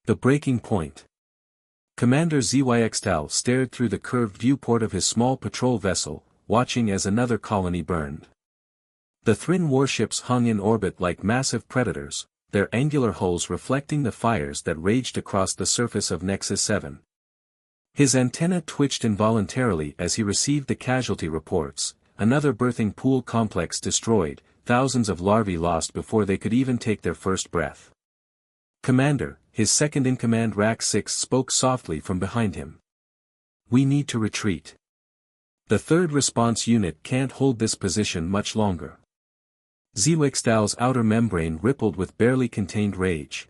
The breaking point. Commander Zyx'tal stared through the curved viewport of his small patrol vessel, watching as another colony burned. The Thrin warships hung in orbit like massive predators, their angular hulls reflecting the fires that raged across the surface of Nexus 7. His antenna twitched involuntarily as he received the casualty reports: another birthing pool complex destroyed, thousands of larvae lost before they could even take their first breath. "Commander," his second-in-command R'Ak-6 spoke softly from behind him. "We need to retreat. The third response unit can't hold this position much longer." Zyx'tal's outer membrane rippled with barely contained rage.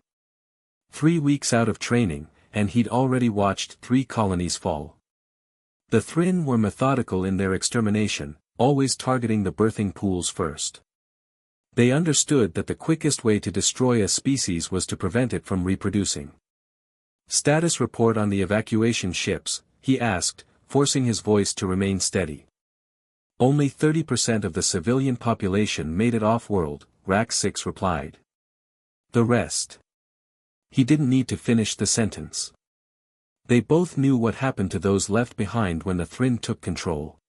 3 weeks out of training, and he'd already watched 3 colonies fall. The Thrin were methodical in their extermination, always targeting the birthing pools first. They understood that the quickest way to destroy a species was to prevent it from reproducing. "Status report on the evacuation ships," he asked, forcing his voice to remain steady. "Only 30% of the civilian population made it off-world," R'Ak-6 replied. "The rest." He didn't need to finish the sentence. They both knew what happened to those left behind when the Thrin took control.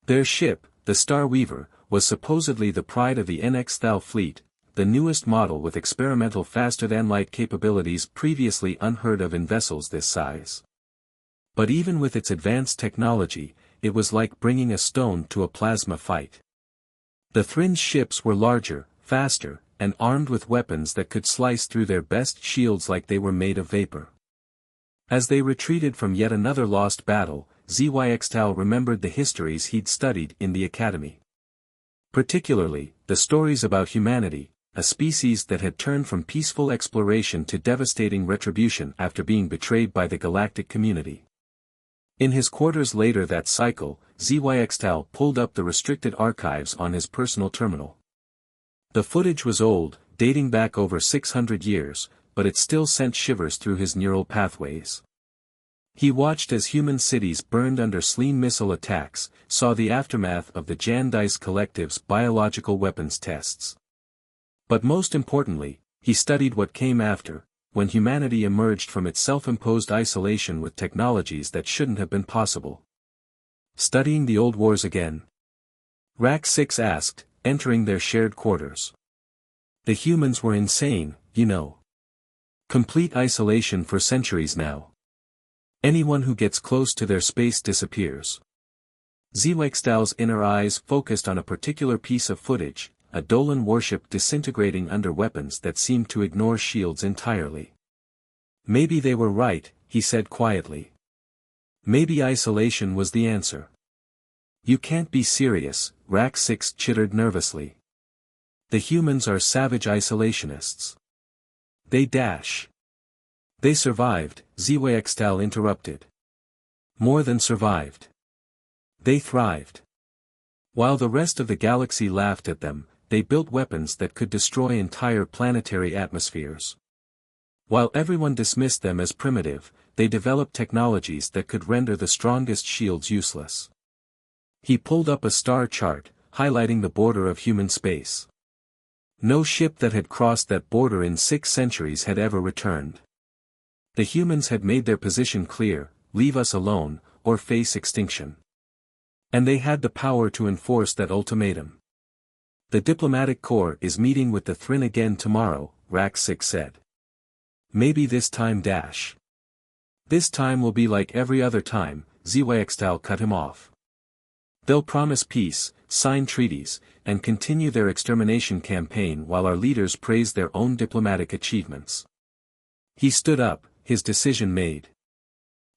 Their ship, the Star Weaver, was supposedly the pride of the Nx'thal fleet, the newest model with experimental faster-than-light capabilities previously unheard of in vessels this size. But even with its advanced technology, it was like bringing a stone to a plasma fight. The Thrin's ships were larger, faster, and armed with weapons that could slice through their best shields like they were made of vapor. As they retreated from yet another lost battle, Zyx'tal remembered the histories he'd studied in the academy. Particularly, the stories about humanity, a species that had turned from peaceful exploration to devastating retribution after being betrayed by the Galactic community. In his quarters later that cycle, Zyx'tal pulled up the restricted archives on his personal terminal. The footage was old, dating back over 600 years, but it still sent shivers through his neural pathways. He watched as human cities burned under Slean missile attacks, saw the aftermath of the Jandice Collective's biological weapons tests. But most importantly, he studied what came after, when humanity emerged from its self-imposed isolation with technologies that shouldn't have been possible. "Studying the old wars again?" R'Ak-6 asked, entering their shared quarters. "The humans were insane, you know. Complete isolation for centuries now. Anyone who gets close to their space disappears." Zyx'tal's inner eyes focused on a particular piece of footage, a Dolan warship disintegrating under weapons that seemed to ignore shields entirely. "Maybe they were right," he said quietly. "Maybe isolation was the answer." "You can't be serious," R'Ak-6 chittered nervously. "The humans are savage isolationists. They dash." "They survived," Zyx'tal interrupted. "More than survived. They thrived. While the rest of the galaxy laughed at them, they built weapons that could destroy entire planetary atmospheres. While everyone dismissed them as primitive, they developed technologies that could render the strongest shields useless." He pulled up a star chart, highlighting the border of human space. No ship that had crossed that border in 6 centuries had ever returned. The humans had made their position clear: leave us alone, or face extinction. And they had the power to enforce that ultimatum. "The diplomatic corps is meeting with the Thrin again tomorrow," R'Ak-6 said. "Maybe this time dash." "This time will be like every other time," Zyx'tal cut him off. "They'll promise peace, sign treaties, and continue their extermination campaign while our leaders praise their own diplomatic achievements." He stood up, his decision made.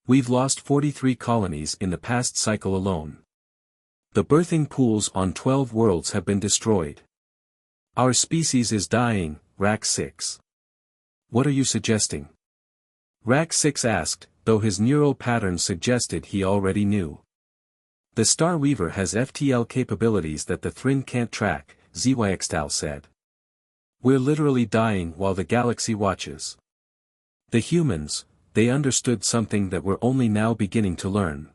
"We've lost 43 colonies in the past cycle alone. The birthing pools on 12 worlds have been destroyed. Our species is dying, R'Ak-6. What are you suggesting?" R'Ak-6 asked, though his neural pattern suggested he already knew. "The Star Weaver has FTL capabilities that the Thrin can't track," Zyx'tal said. "We're literally dying while the galaxy watches." The humans, they understood something that we're only now beginning to learn.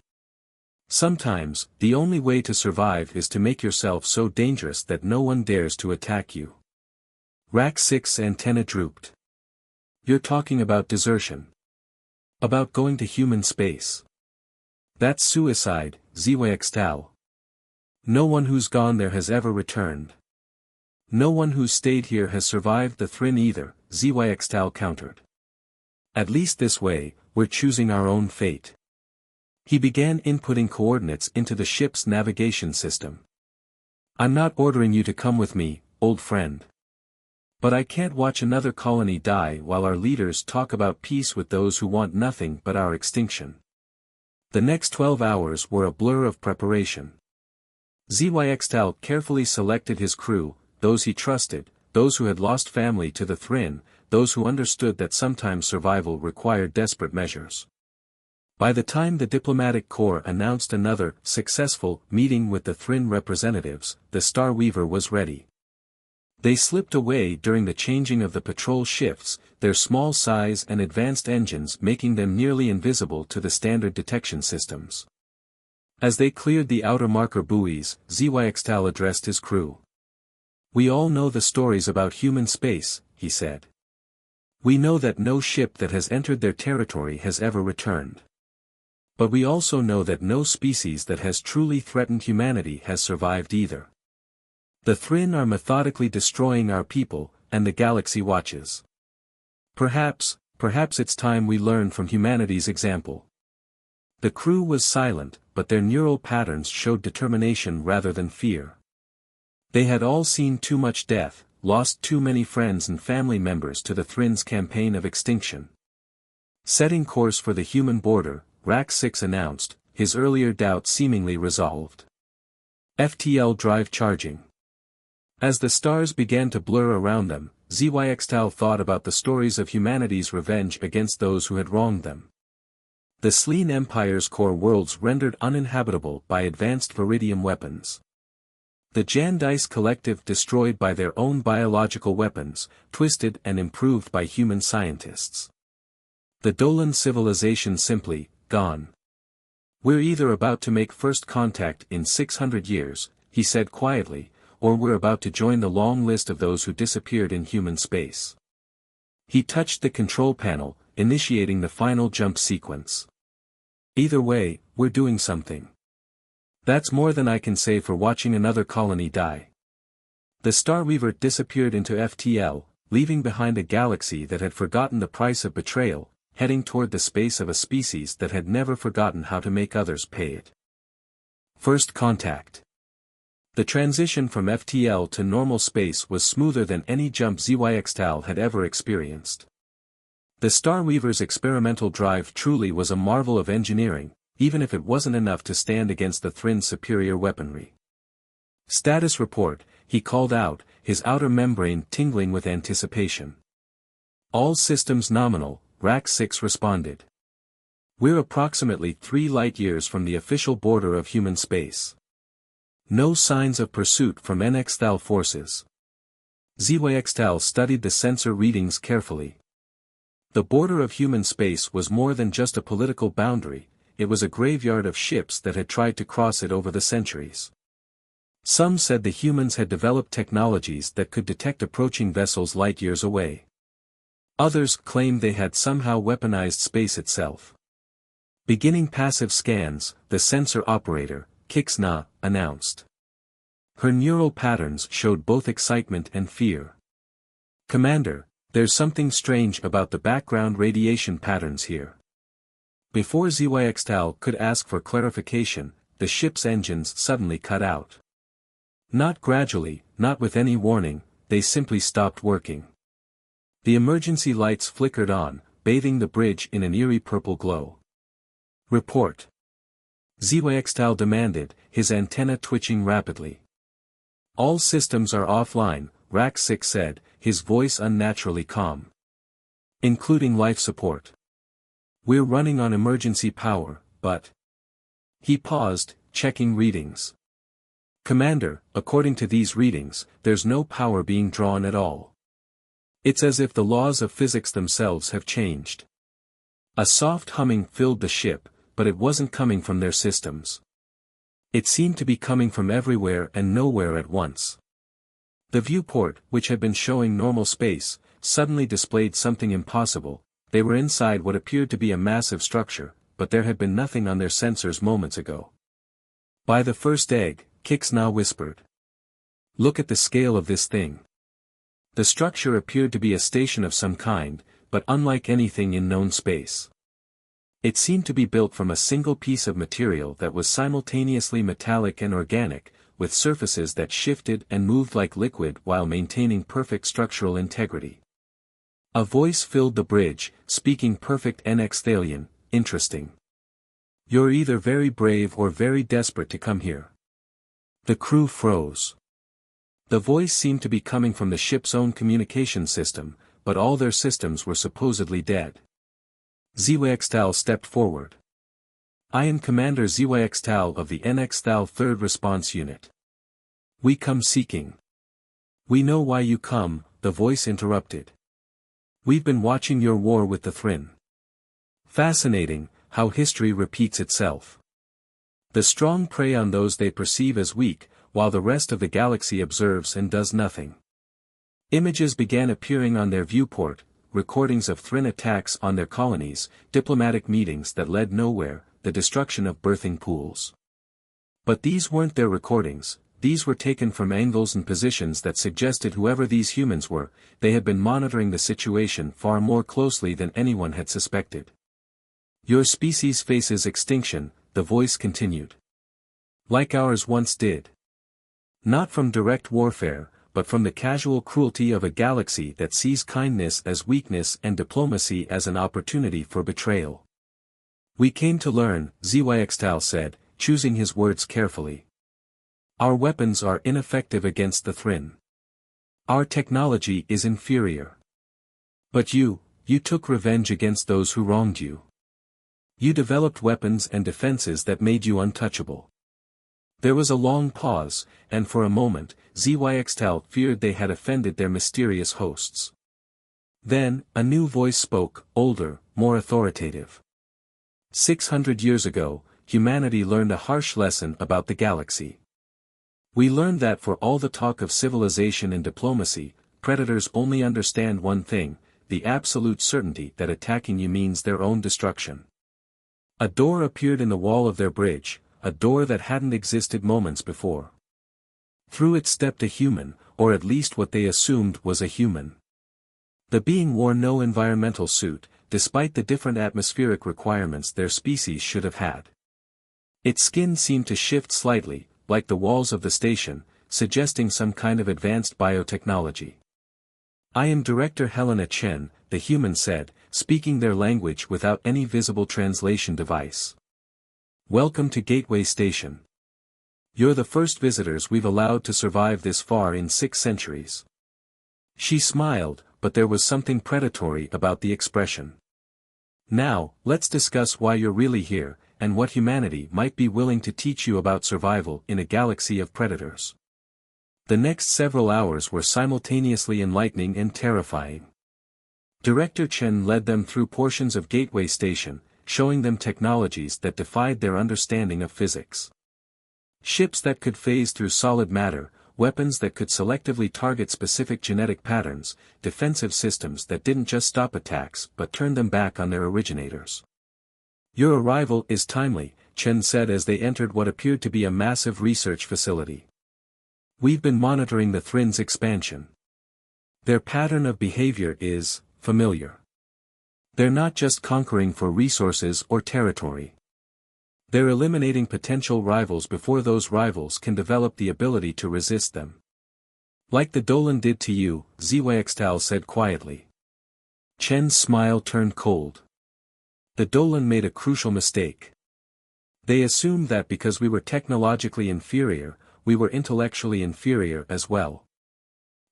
Sometimes, the only way to survive is to make yourself so dangerous that no one dares to attack you. R'Ak-6's antenna drooped. You're talking about desertion. About going to human space. That's suicide, Nx'thal. No one who's gone there has ever returned. No one who's stayed here has survived the Thrin either, Nx'thal countered. At least this way, we're choosing our own fate. He began inputting coordinates into the ship's navigation system. I'm not ordering you to come with me, old friend. But I can't watch another colony die while our leaders talk about peace with those who want nothing but our extinction. The next 12 hours were a blur of preparation. Nx'thal carefully selected his crew, those he trusted, those who had lost family to the Thrin, those who understood that sometimes survival required desperate measures. By the time the diplomatic corps announced another successful meeting with the Thrin representatives, the Star Weaver was ready. They slipped away during the changing of the patrol shifts, their small size and advanced engines making them nearly invisible to the standard detection systems. As they cleared the outer marker buoys, Nx'thal addressed his crew. We all know the stories about human space, he said. We know that no ship that has entered their territory has ever returned. But we also know that no species that has truly threatened humanity has survived either. The Thrin are methodically destroying our people, and the galaxy watches. Perhaps it's time we learn from humanity's example. The crew was silent, but their neural patterns showed determination rather than fear. They had all seen too much death, lost too many friends and family members to the Thrin's campaign of extinction. Setting course for the human border, Rax-6 announced, his earlier doubt seemingly resolved. FTL drive charging. As the stars began to blur around them, Nx'thal thought about the stories of humanity's revenge against those who had wronged them. The Sleen Empire's core worlds rendered uninhabitable by advanced Viridium weapons. The Jandice Collective destroyed by their own biological weapons, twisted and improved by human scientists. The Dolan civilization simply, gone. We're either about to make first contact in 600 years, he said quietly, or we're about to join the long list of those who disappeared in human space. He touched the control panel, initiating the final jump sequence. Either way, we're doing something. That's more than I can say for watching another colony die. The Starweaver disappeared into FTL, leaving behind a galaxy that had forgotten the price of betrayal, heading toward the space of a species that had never forgotten how to make others pay it. First contact. The transition from FTL to normal space was smoother than any jump Nx'thal had ever experienced. The Starweaver's experimental drive truly was a marvel of engineering, even if it wasn't enough to stand against the Thrin's superior weaponry. Status report, he called out, his outer membrane tingling with anticipation. All systems nominal, Rax-6 responded. We're approximately 3 light-years from the official border of human space. No signs of pursuit from Nx'thal forces. Nx'thal studied the sensor readings carefully. The border of human space was more than just a political boundary, it was a graveyard of ships that had tried to cross it over the centuries. Some said the humans had developed technologies that could detect approaching vessels light-years away. Others claimed they had somehow weaponized space itself. Beginning passive scans, the sensor operator, Nx'thal, announced. Her neural patterns showed both excitement and fear. Commander, there's something strange about the background radiation patterns here. Before Nx'thal could ask for clarification, the ship's engines suddenly cut out. Not gradually, not with any warning, they simply stopped working. The emergency lights flickered on, bathing the bridge in an eerie purple glow. Report. Nx'thal demanded, his antenna twitching rapidly. All systems are offline, Rax-6 said, his voice unnaturally calm. Including life support. We're running on emergency power, but... He paused, checking readings. Commander, according to these readings, there's no power being drawn at all. It's as if the laws of physics themselves have changed. A soft humming filled the ship, but it wasn't coming from their systems. It seemed to be coming from everywhere and nowhere at once. The viewport, which had been showing normal space, suddenly displayed something impossible. They were inside what appeared to be a massive structure, but there had been nothing on their sensors moments ago. By the first egg, Nx'thal whispered. Look at the scale of this thing. The structure appeared to be a station of some kind, but unlike anything in known space. It seemed to be built from a single piece of material that was simultaneously metallic and organic, with surfaces that shifted and moved like liquid while maintaining perfect structural integrity. A voice filled the bridge, speaking perfect Nx'thalian. Interesting. You're either very brave or very desperate to come here. The crew froze. The voice seemed to be coming from the ship's own communication system, but all their systems were supposedly dead. Zyx'tal stepped forward. I am Commander Zyx'tal of the Nx'thal 3rd Response Unit. We come seeking. We know why you come, the voice interrupted. We've been watching your war with the Thrin. Fascinating, how history repeats itself. The strong prey on those they perceive as weak, while the rest of the galaxy observes and does nothing. Images began appearing on their viewport, recordings of Thrin attacks on their colonies, diplomatic meetings that led nowhere, the destruction of birthing pools. But these weren't their recordings, these were taken from angles and positions that suggested whoever these humans were, they had been monitoring the situation far more closely than anyone had suspected. Your species faces extinction, the voice continued. Like ours once did. Not from direct warfare, but from the casual cruelty of a galaxy that sees kindness as weakness and diplomacy as an opportunity for betrayal. We came to learn, Zyx'tal said, choosing his words carefully. Our weapons are ineffective against the Thrin. Our technology is inferior. But you took revenge against those who wronged you. You developed weapons and defenses that made you untouchable. There was a long pause, and for a moment, Zyx'tal feared they had offended their mysterious hosts. Then, a new voice spoke, older, more authoritative. 600 years ago, humanity learned a harsh lesson about the galaxy. We learned that for all the talk of civilization and diplomacy, predators only understand one thing, the absolute certainty that attacking you means their own destruction. A door appeared in the wall of their bridge, a door that hadn't existed moments before. Through it stepped a human, or at least what they assumed was a human. The being wore no environmental suit, despite the different atmospheric requirements their species should have had. Its skin seemed to shift slightly, like the walls of the station, suggesting some kind of advanced biotechnology. I am Director Helena Chen, the human said, speaking their language without any visible translation device. Welcome to Gateway Station. You're the first visitors we've allowed to survive this far in 6 centuries. She smiled, but there was something predatory about the expression. Now, let's discuss why you're really here, and what humanity might be willing to teach you about survival in a galaxy of predators. The next several hours were simultaneously enlightening and terrifying. Director Chen led them through portions of Gateway Station, showing them technologies that defied their understanding of physics. Ships that could phase through solid matter, weapons that could selectively target specific genetic patterns, defensive systems that didn't just stop attacks but turned them back on their originators. Your arrival is timely, Chen said as they entered what appeared to be a massive research facility. We've been monitoring the Thrin's expansion. Their pattern of behavior is familiar. They're not just conquering for resources or territory. They're eliminating potential rivals before those rivals can develop the ability to resist them. Like the Dolan did to you, Zyx'tal said quietly. Chen's smile turned cold. The Dolan made a crucial mistake. They assumed that because we were technologically inferior, we were intellectually inferior as well.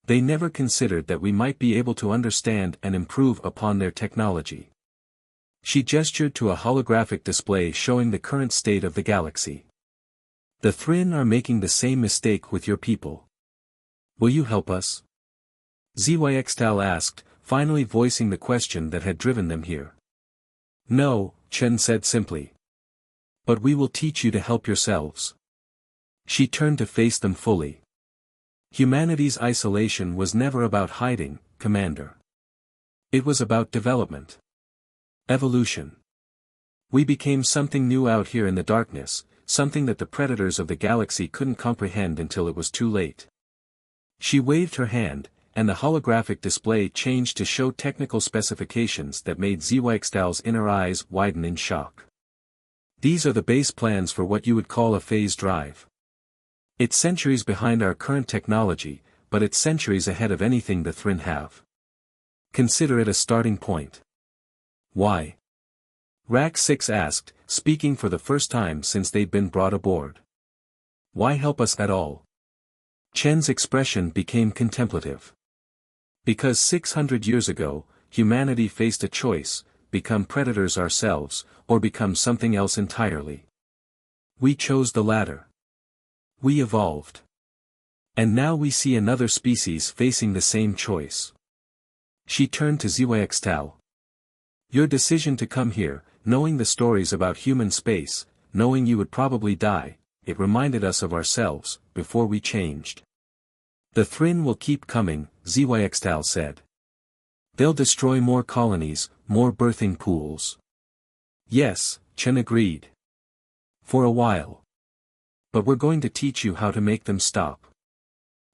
They never considered that we might be able to understand and improve upon their technology. She gestured to a holographic display showing the current state of the galaxy. The Thrin are making the same mistake with your people. Will you help us? Zyx'tal asked, finally voicing the question that had driven them here. No, Chen said simply. But we will teach you to help yourselves. She turned to face them fully. Humanity's isolation was never about hiding, Commander. It was about development. Evolution. We became something new out here in the darkness, something that the predators of the galaxy couldn't comprehend until it was too late. She waved her hand, and the holographic display changed to show technical specifications that made Nx'thal's inner eyes widen in shock. These are the base plans for what you would call a phase drive. It's centuries behind our current technology, but it's centuries ahead of anything the Thrin have. Consider it a starting point. Why? Rax-6 asked, speaking for the first time since they'd been brought aboard. Why help us at all? Chen's expression became contemplative. Because 600 years ago, humanity faced a choice: become predators ourselves, or become something else entirely. We chose the latter. We evolved. And now we see another species facing the same choice. She turned to Nx'thal. Your decision to come here, knowing the stories about human space, knowing you would probably die, it reminded us of ourselves, before we changed. The Thrin will keep coming, Nx'thal said. They'll destroy more colonies, more birthing pools. Yes, Chen agreed. For a while. But we're going to teach you how to make them stop.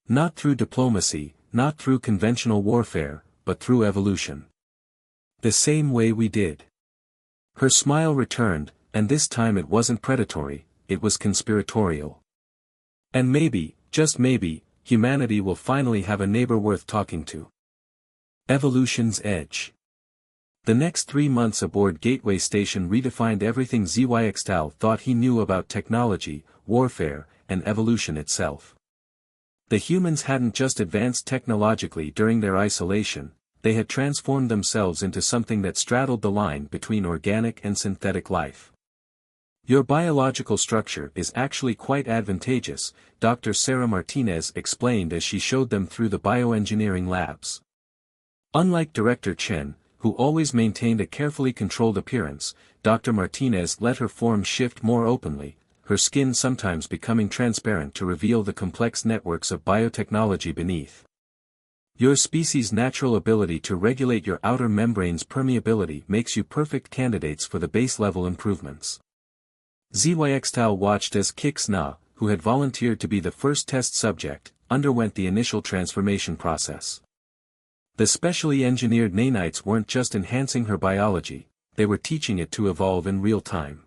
Not through diplomacy, not through conventional warfare, but through evolution. The same way we did. Her smile returned, and this time it wasn't predatory, it was conspiratorial. And maybe, just maybe, humanity will finally have a neighbor worth talking to. Evolution's edge. The next 3 months aboard Gateway Station redefined everything Nx'thal thought he knew about technology, warfare, and evolution itself. The humans hadn't just advanced technologically during their isolation, they had transformed themselves into something that straddled the line between organic and synthetic life. Your biological structure is actually quite advantageous, Dr. Sarah Martinez explained as she showed them through the bioengineering labs. Unlike Director Chen, who always maintained a carefully controlled appearance, Dr. Martinez let her form shift more openly, her skin sometimes becoming transparent to reveal the complex networks of biotechnology beneath. Your species' natural ability to regulate your outer membrane's permeability makes you perfect candidates for the base-level improvements. Nx'thal watched as Nx'thal, who had volunteered to be the first test subject, underwent the initial transformation process. The specially engineered nanites weren't just enhancing her biology, they were teaching it to evolve in real time.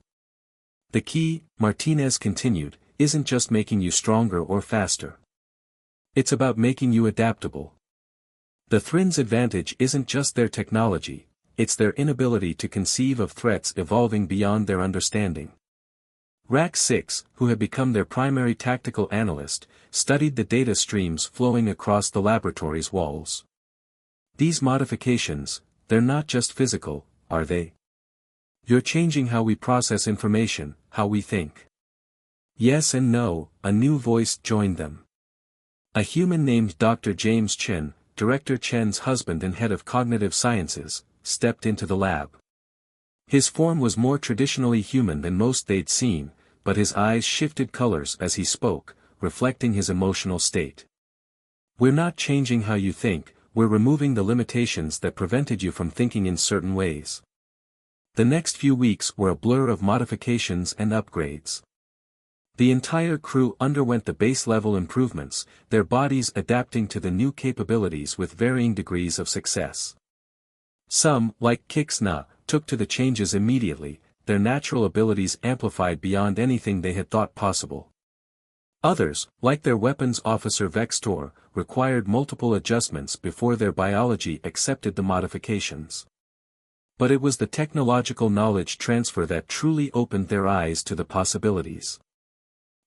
The key, Martinez continued, isn't just making you stronger or faster. It's about making you adaptable. The Thrin's advantage isn't just their technology, it's their inability to conceive of threats evolving beyond their understanding. Rax-6, who had become their primary tactical analyst, studied the data streams flowing across the laboratory's walls. These modifications, they're not just physical, are they? You're changing how we process information, how we think. Yes and no, a new voice joined them. A human named Dr. James Chen, Director Chen's husband and head of cognitive sciences, stepped into the lab. His form was more traditionally human than most they'd seen, but his eyes shifted colors as he spoke, reflecting his emotional state. We're not changing how you think, we're removing the limitations that prevented you from thinking in certain ways. The next few weeks were a blur of modifications and upgrades. The entire crew underwent the base-level improvements, their bodies adapting to the new capabilities with varying degrees of success. Some, like Nx'thal, took to the changes immediately, their natural abilities amplified beyond anything they had thought possible. Others, like their weapons officer Vextor, required multiple adjustments before their biology accepted the modifications. But it was the technological knowledge transfer that truly opened their eyes to the possibilities.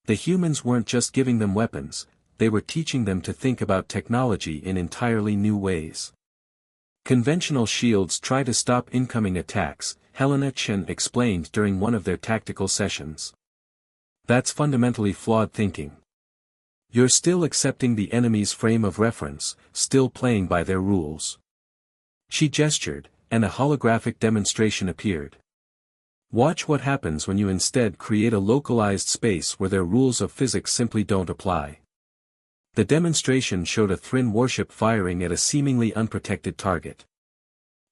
The humans weren't just giving them weapons, they were teaching them to think about technology in entirely new ways. Conventional shields try to stop incoming attacks, Helena Chen explained during one of their tactical sessions. That's fundamentally flawed thinking. You're still accepting the enemy's frame of reference, still playing by their rules. She gestured, and a holographic demonstration appeared. Watch what happens when you instead create a localized space where their rules of physics simply don't apply. The demonstration showed a Thrin warship firing at a seemingly unprotected target.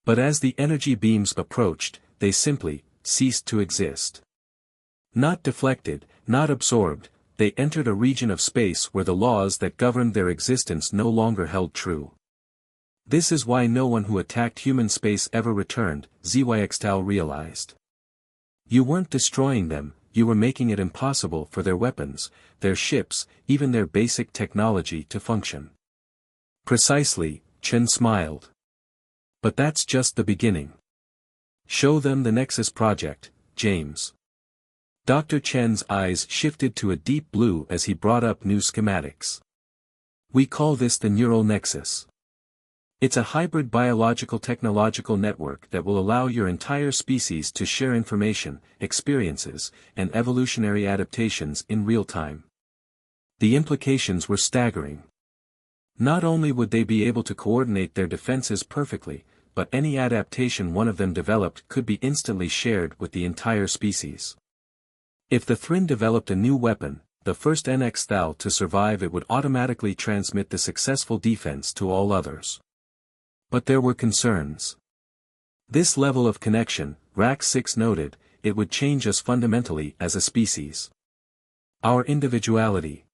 But as the energy beams approached, they simply ceased to exist. Not deflected, not absorbed, they entered a region of space where the laws that governed their existence no longer held true. This is why no one who attacked human space ever returned, Zyx'tal realized. You weren't destroying them, you were making it impossible for their weapons, their ships, even their basic technology to function. Precisely, Chen smiled. But that's just the beginning. Show them the Nexus project, James. Dr. Chen's eyes shifted to a deep blue as he brought up new schematics. We call this the neural nexus. It's a hybrid biological-technological network that will allow your entire species to share information, experiences, and evolutionary adaptations in real time. The implications were staggering. Not only would they be able to coordinate their defenses perfectly, but any adaptation one of them developed could be instantly shared with the entire species. If the Thrin developed a new weapon, the first Nx'thal to survive it would automatically transmit the successful defense to all others. But there were concerns. This level of connection, Rax-6 noted, it would change us fundamentally as a species. Our individuality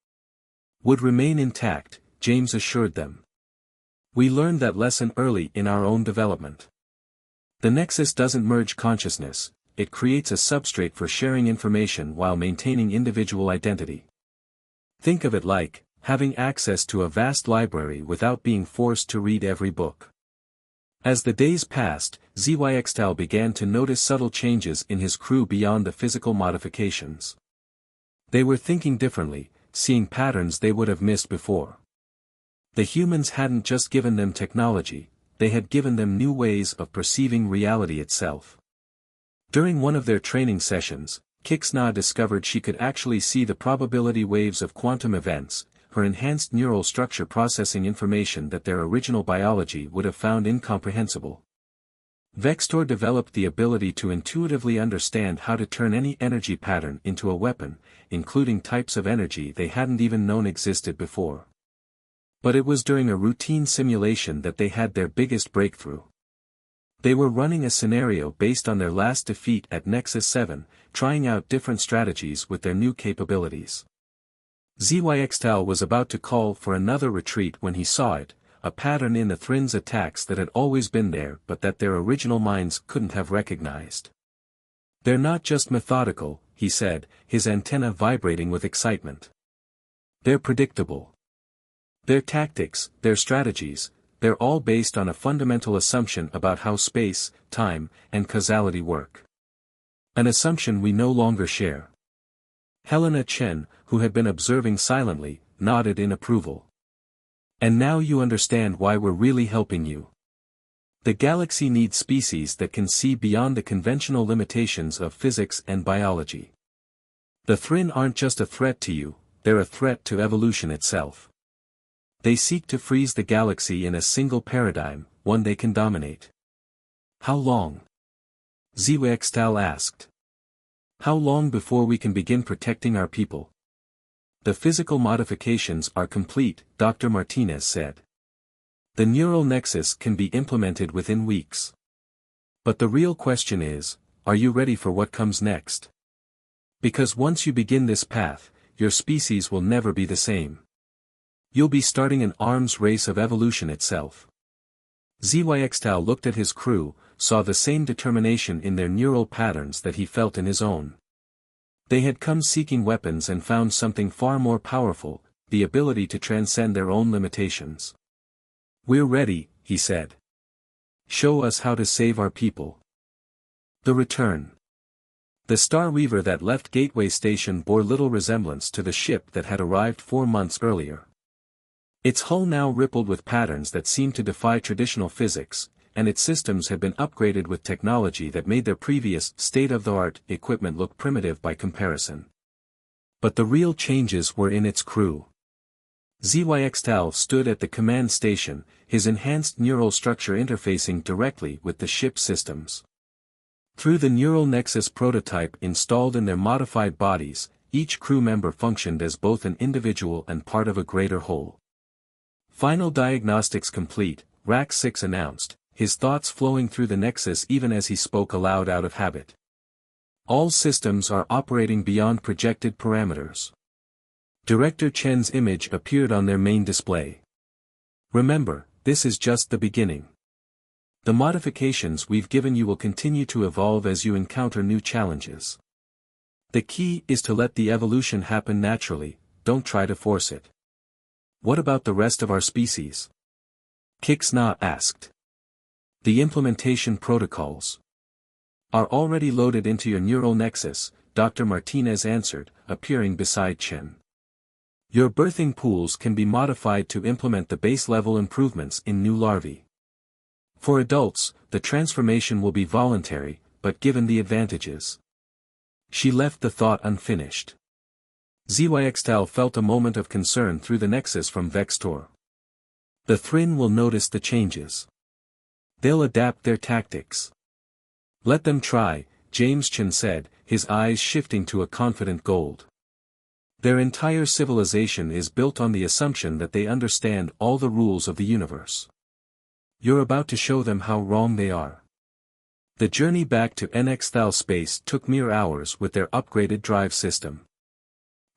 would remain intact, James assured them. We learned that lesson early in our own development. The Nexus doesn't merge consciousness, it creates a substrate for sharing information while maintaining individual identity. Think of it like having access to a vast library without being forced to read every book. As the days passed, Zyx'tal began to notice subtle changes in his crew beyond the physical modifications. They were thinking differently, seeing patterns they would have missed before. The humans hadn't just given them technology, they had given them new ways of perceiving reality itself. During one of their training sessions, Nx'thal discovered she could actually see the probability waves of quantum events, her enhanced neural structure processing information that their original biology would have found incomprehensible. Vextor developed the ability to intuitively understand how to turn any energy pattern into a weapon, including types of energy they hadn't even known existed before. But it was during a routine simulation that they had their biggest breakthrough. They were running a scenario based on their last defeat at Nexus 7, trying out different strategies with their new capabilities. Zyx'tal was about to call for another retreat when he saw it, a pattern in the Thrin's attacks that had always been there but that their original minds couldn't have recognized. They're not just methodical, he said, his antenna vibrating with excitement. They're predictable. Their tactics, their strategies, they're all based on a fundamental assumption about how space, time, and causality work. An assumption we no longer share. Helena Chen, who had been observing silently, nodded in approval. And now you understand why we're really helping you. The galaxy needs species that can see beyond the conventional limitations of physics and biology. The Thrin aren't just a threat to you, they're a threat to evolution itself. They seek to freeze the galaxy in a single paradigm, one they can dominate. How long? Zyx'tal asked. How long before we can begin protecting our people? The physical modifications are complete, Dr. Martinez said. The neural nexus can be implemented within weeks. But the real question is, are you ready for what comes next? Because once you begin this path, your species will never be the same. You'll be starting an arms race of evolution itself. Zyx'tal looked at his crew, saw the same determination in their neural patterns that he felt in his own. They had come seeking weapons and found something far more powerful, the ability to transcend their own limitations. We're ready, he said. Show us how to save our people. The return. The Star Weaver that left Gateway Station bore little resemblance to the ship that had arrived 4 months earlier. Its hull now rippled with patterns that seemed to defy traditional physics, and its systems had been upgraded with technology that made their previous state-of-the-art equipment look primitive by comparison. But the real changes were in its crew. Zyx'tal stood at the command station, his enhanced neural structure interfacing directly with the ship's systems. Through the neural nexus prototype installed in their modified bodies, each crew member functioned as both an individual and part of a greater whole. Final diagnostics complete, Rax-6 announced, his thoughts flowing through the Nexus even as he spoke aloud out of habit. All systems are operating beyond projected parameters. Director Chen's image appeared on their main display. Remember, this is just the beginning. The modifications we've given you will continue to evolve as you encounter new challenges. The key is to let the evolution happen naturally, don't try to force it. What about the rest of our species? Nx'thal asked. The implementation protocols are already loaded into your neural nexus, Dr. Martinez answered, appearing beside Chen. Your birthing pools can be modified to implement the base-level improvements in new larvae. For adults, the transformation will be voluntary, but given the advantages. She left the thought unfinished. Zyx'tal felt a moment of concern through the nexus from Vextor. The Thrin will notice the changes. They'll adapt their tactics. Let them try, James Chen said, his eyes shifting to a confident gold. Their entire civilization is built on the assumption that they understand all the rules of the universe. You're about to show them how wrong they are. The journey back to Nx'thal space took mere hours with their upgraded drive system.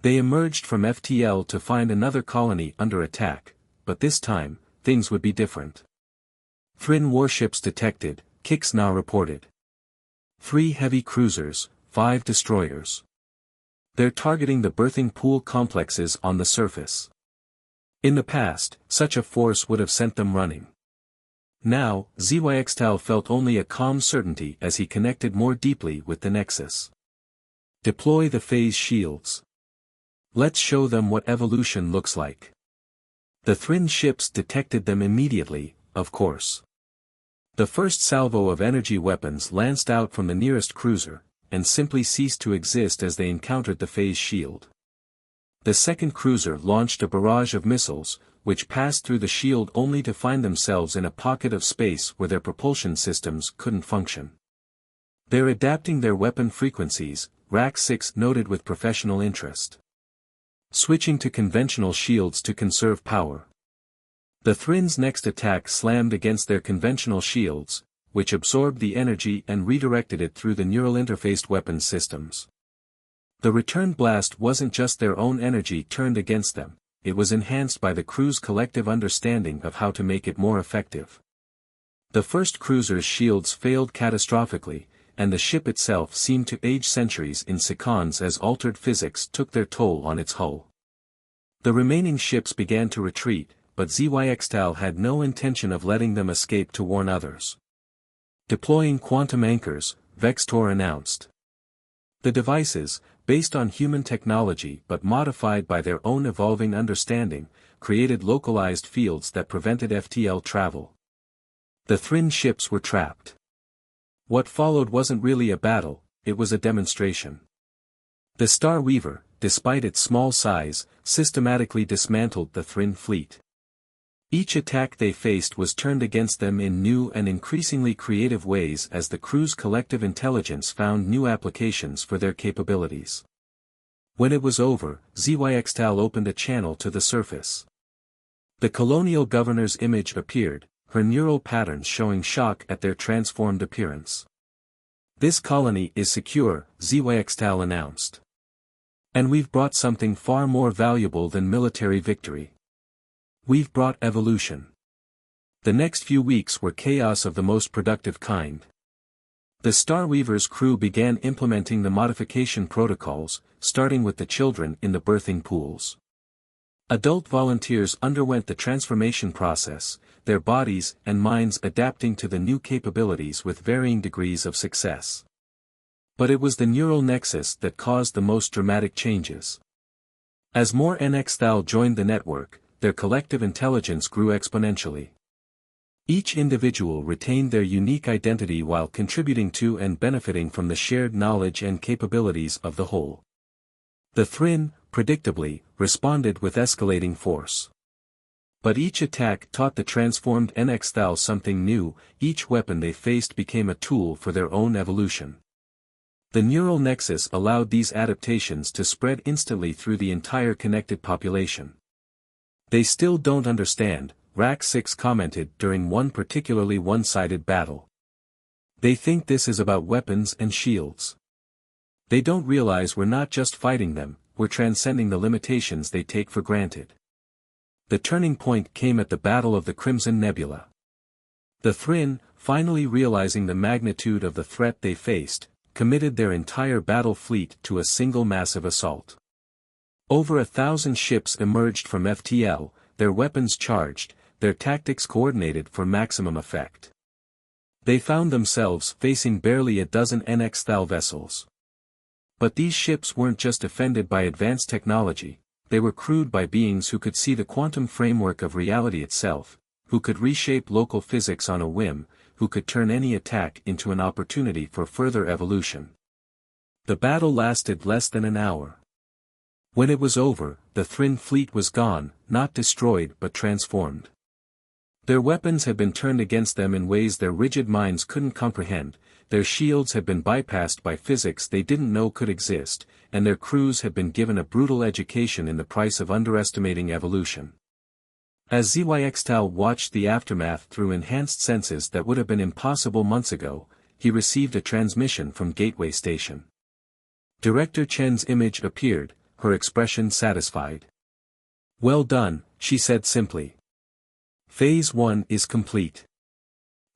They emerged from FTL to find another colony under attack, but this time, things would be different. Thrin warships detected, Nx'thal reported. 3 heavy cruisers, 5 destroyers. They're targeting the birthing pool complexes on the surface. In the past, such a force would have sent them running. Now, Zyx'tal felt only a calm certainty as he connected more deeply with the Nexus. Deploy the phase shields. Let's show them what evolution looks like. The Thrin ships detected them immediately, of course. The first salvo of energy weapons lanced out from the nearest cruiser, and simply ceased to exist as they encountered the phase shield. The second cruiser launched a barrage of missiles, which passed through the shield only to find themselves in a pocket of space where their propulsion systems couldn't function. They're adapting their weapon frequencies, Rack 6 noted with professional interest. Switching to conventional shields to conserve power. The Thrin's next attack slammed against their conventional shields, which absorbed the energy and redirected it through the neural interfaced weapons systems. The return blast wasn't just their own energy turned against them, it was enhanced by the crew's collective understanding of how to make it more effective. The first cruiser's shields failed catastrophically, and the ship itself seemed to age centuries in seconds as altered physics took their toll on its hull. The remaining ships began to retreat, but Zyx'tal had no intention of letting them escape to warn others. Deploying quantum anchors, Vextor announced. The devices, based on human technology but modified by their own evolving understanding, created localized fields that prevented FTL travel. The Thrin ships were trapped. What followed wasn't really a battle, it was a demonstration. The Star Weaver, despite its small size, systematically dismantled the Thrin fleet. Each attack they faced was turned against them in new and increasingly creative ways as the crew's collective intelligence found new applications for their capabilities. When it was over, Zyx'tal opened a channel to the surface. The colonial governor's image appeared, her neural patterns showing shock at their transformed appearance. This colony is secure, Zyx'tal announced. And we've brought something far more valuable than military victory. We've brought evolution. The next few weeks were chaos of the most productive kind. The Starweaver's crew began implementing the modification protocols, starting with the children in the birthing pools. Adult volunteers underwent the transformation process, their bodies and minds adapting to the new capabilities with varying degrees of success. But it was the neural nexus that caused the most dramatic changes. As more Nx'thal joined the network, their collective intelligence grew exponentially. Each individual retained their unique identity while contributing to and benefiting from the shared knowledge and capabilities of the whole. The Thrin, predictably, responded with escalating force. But each attack taught the transformed Nx'thal something new, each weapon they faced became a tool for their own evolution. The neural nexus allowed these adaptations to spread instantly through the entire connected population. They still don't understand, Rack-6 commented during one particularly one-sided battle. They think this is about weapons and shields. They don't realize we're not just fighting them, we're transcending the limitations they take for granted. The turning point came at the Battle of the Crimson Nebula. The Thrin, finally realizing the magnitude of the threat they faced, committed their entire battle fleet to a single massive assault. Over 1,000 ships emerged from HFY, their weapons charged, their tactics coordinated for maximum effect. They found themselves facing barely a dozen Nx'thal vessels. But these ships weren't just defended by advanced technology, they were crewed by beings who could see the quantum framework of reality itself, who could reshape local physics on a whim, who could turn any attack into an opportunity for further evolution. The battle lasted less than an hour. When it was over, the Thrin fleet was gone, not destroyed but transformed. Their weapons had been turned against them in ways their rigid minds couldn't comprehend, their shields had been bypassed by physics they didn't know could exist, and their crews had been given a brutal education in the price of underestimating evolution. As Zyx'tal watched the aftermath through enhanced senses that would have been impossible months ago, he received a transmission from Gateway Station. Director Chen's image appeared, her expression satisfied. "Well done," she said simply. "Phase 1 is complete.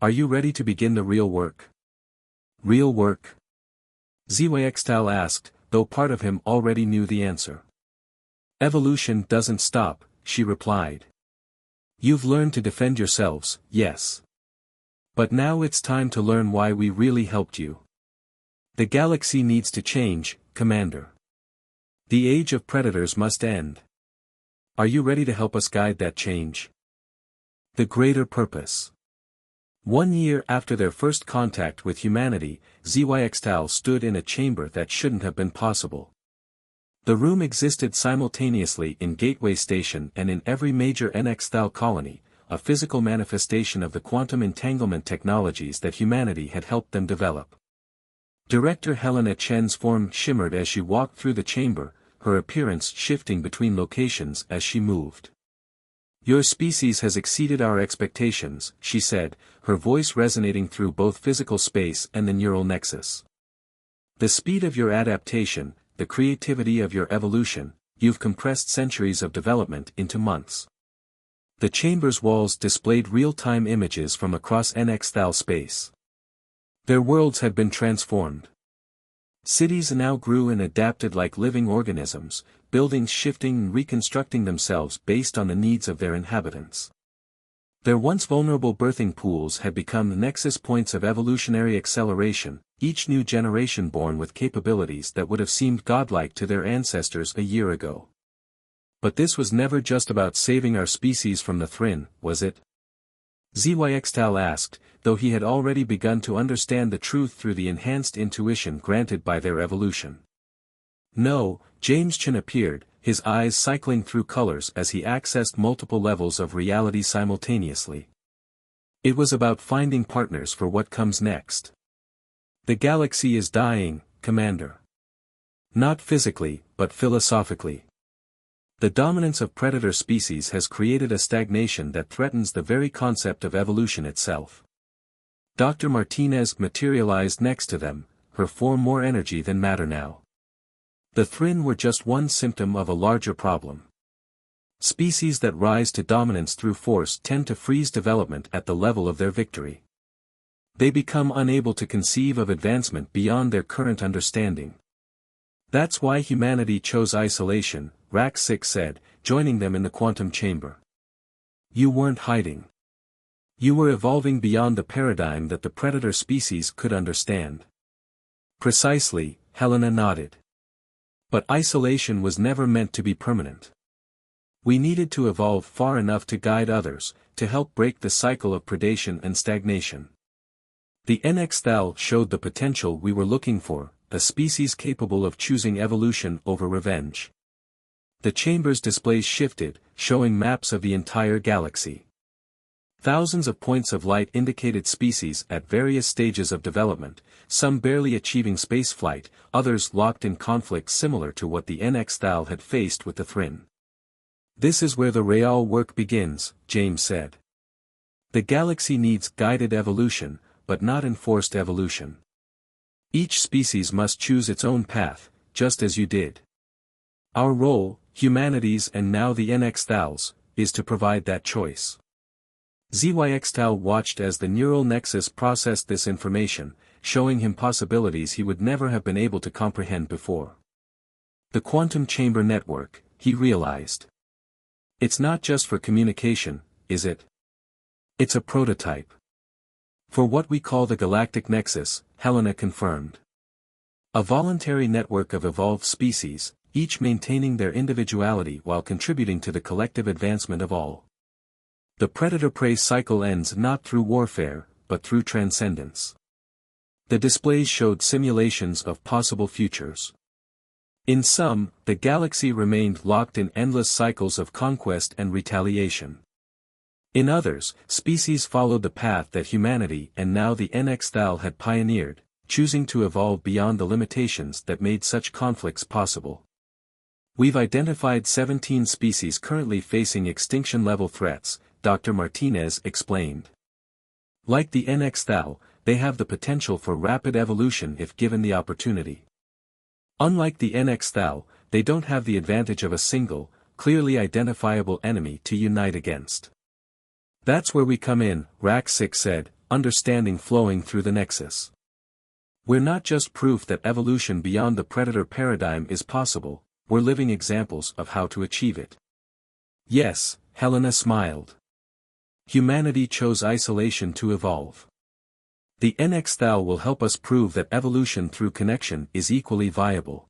Are you ready to begin the real work?" "Real work?" Zyx'tal asked, though part of him already knew the answer. "Evolution doesn't stop," she replied. "You've learned to defend yourselves, yes. But now it's time to learn why we really helped you. The galaxy needs to change, Commander. The age of predators must end. Are you ready to help us guide that change?" The greater purpose. 1 year after their first contact with humanity, Zyx'tal stood in a chamber that shouldn't have been possible. The room existed simultaneously in Gateway Station and in every major Nx'thal colony, a physical manifestation of the quantum entanglement technologies that humanity had helped them develop. Director Helena Chen's form shimmered as she walked through the chamber, her appearance shifting between locations as she moved. "Your species has exceeded our expectations," she said, her voice resonating through both physical space and the neural nexus. "The speed of your adaptation, the creativity of your evolution, you've compressed centuries of development into months." The chamber's walls displayed real-time images from across Nx'thal space. Their worlds had been transformed. Cities now grew and adapted like living organisms, buildings shifting and reconstructing themselves based on the needs of their inhabitants. Their once vulnerable birthing pools had become the nexus points of evolutionary acceleration, each new generation born with capabilities that would have seemed godlike to their ancestors a year ago. But this was never just about saving our species from the Thrin, was it? Zyx'tal asked, though he had already begun to understand the truth through the enhanced intuition granted by their evolution. "No," James Chen appeared, his eyes cycling through colors as he accessed multiple levels of reality simultaneously. "It was about finding partners for what comes next. The galaxy is dying, Commander. Not physically, but philosophically. The dominance of predator species has created a stagnation that threatens the very concept of evolution itself." Dr. Martinez materialized next to them, her form more energy than matter now. The Thrin were just one symptom of a larger problem. Species that rise to dominance through force tend to freeze development at the level of their victory. They become unable to conceive of advancement beyond their current understanding. "That's why humanity chose isolation," Rack-6 said, joining them in the quantum chamber. "You weren't hiding. You were evolving beyond the paradigm that the predator species could understand." "Precisely," Helena nodded. "But isolation was never meant to be permanent. We needed to evolve far enough to guide others, to help break the cycle of predation and stagnation. The Nx'thal showed the potential we were looking for, a species capable of choosing evolution over revenge." The chamber's displays shifted, showing maps of the entire galaxy. Thousands of points of light indicated species at various stages of development, some barely achieving spaceflight, others locked in conflict similar to what the Nx'thal had faced with the Thrin. This is where the real work begins, James said. The galaxy needs guided evolution, but not enforced evolution. Each species must choose its own path, just as you did. Our role, humanity's and now the Nx'thal's, is to provide that choice. Zyx'tal watched as the neural nexus processed this information, showing him possibilities he would never have been able to comprehend before. The quantum chamber network, he realized. It's not just for communication, is it? It's a prototype. For what we call the Galactic Nexus, Helena confirmed. A voluntary network of evolved species, each maintaining their individuality while contributing to the collective advancement of all. The predator-prey cycle ends not through warfare, but through transcendence. The displays showed simulations of possible futures. In some, the galaxy remained locked in endless cycles of conquest and retaliation. In others, species followed the path that humanity and now the Nx'thal had pioneered, choosing to evolve beyond the limitations that made such conflicts possible. We've identified 17 species currently facing extinction-level threats, Dr. Martinez explained. Like the Nx'thal, they have the potential for rapid evolution if given the opportunity. Unlike the Nx'thal, they don't have the advantage of a single, clearly identifiable enemy to unite against. That's where we come in, Raksik said, understanding flowing through the nexus. We're not just proof that evolution beyond the predator paradigm is possible, we're living examples of how to achieve it. Yes, Helena smiled. Humanity chose isolation to evolve. The Nx'thal will help us prove that evolution through connection is equally viable.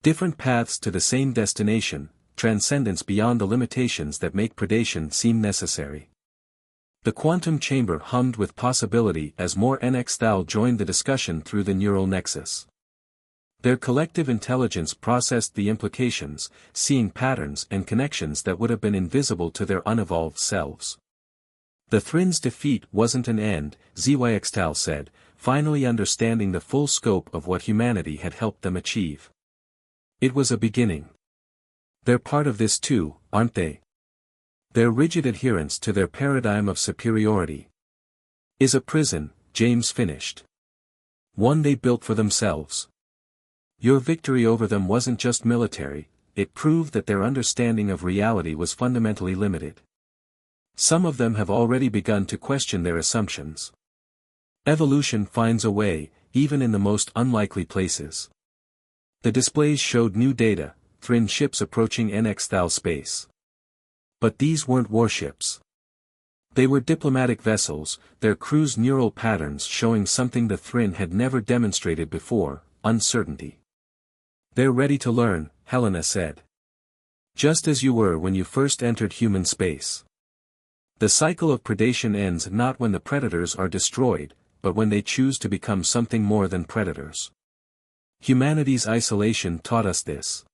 Different paths to the same destination, transcendence beyond the limitations that make predation seem necessary. The quantum chamber hummed with possibility as more Nx'thal joined the discussion through the neural nexus. Their collective intelligence processed the implications, seeing patterns and connections that would have been invisible to their unevolved selves. The Thrin's defeat wasn't an end, Zyx'tal said, finally understanding the full scope of what humanity had helped them achieve. It was a beginning. They're part of this too, aren't they? Their rigid adherence to their paradigm of superiority is a prison, James finished. One they built for themselves. Your victory over them wasn't just military, it proved that their understanding of reality was fundamentally limited. Some of them have already begun to question their assumptions. Evolution finds a way, even in the most unlikely places. The displays showed new data, Thrin ships approaching Nx'thal space. But these weren't warships. They were diplomatic vessels, their crews' neural patterns showing something the Thrin had never demonstrated before, uncertainty. They're ready to learn, Helena said. Just as you were when you first entered human space. The cycle of predation ends not when the predators are destroyed, but when they choose to become something more than predators. Humanity's isolation taught us this.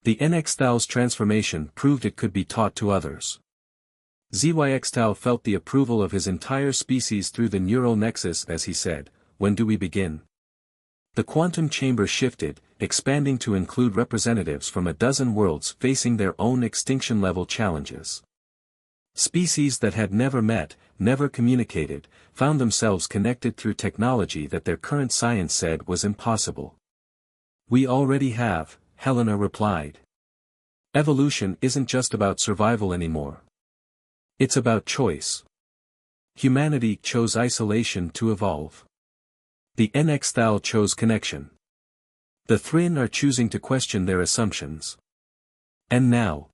The Nx'thal's transformation proved it could be taught to others. Zyx'tal felt the approval of his entire species through the neural nexus as he said, "When do we begin?" The quantum chamber shifted, expanding to include representatives from a dozen worlds facing their own extinction-level challenges. Species that had never met, never communicated, found themselves connected through technology that their current science said was impossible. "We already have," Helena replied. "Evolution isn't just about survival anymore. It's about choice. Humanity chose isolation to evolve. The Nx'thal chose connection. The Thrin are choosing to question their assumptions. And now,"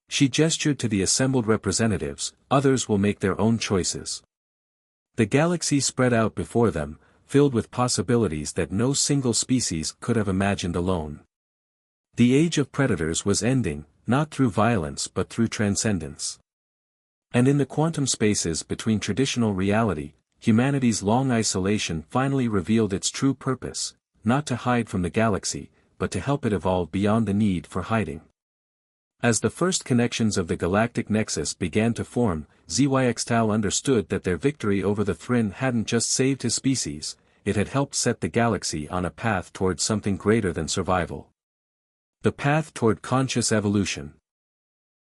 she gestured to the assembled representatives, "others will make their own choices." The galaxy spread out before them, filled with possibilities that no single species could have imagined alone. The age of predators was ending, not through violence but through transcendence. And in the quantum spaces between traditional reality, humanity's long isolation finally revealed its true purpose, not to hide from the galaxy, but to help it evolve beyond the need for hiding. As the first connections of the galactic nexus began to form, Zyx'tal understood that their victory over the Thrin hadn't just saved his species, it had helped set the galaxy on a path toward something greater than survival. The path toward conscious evolution.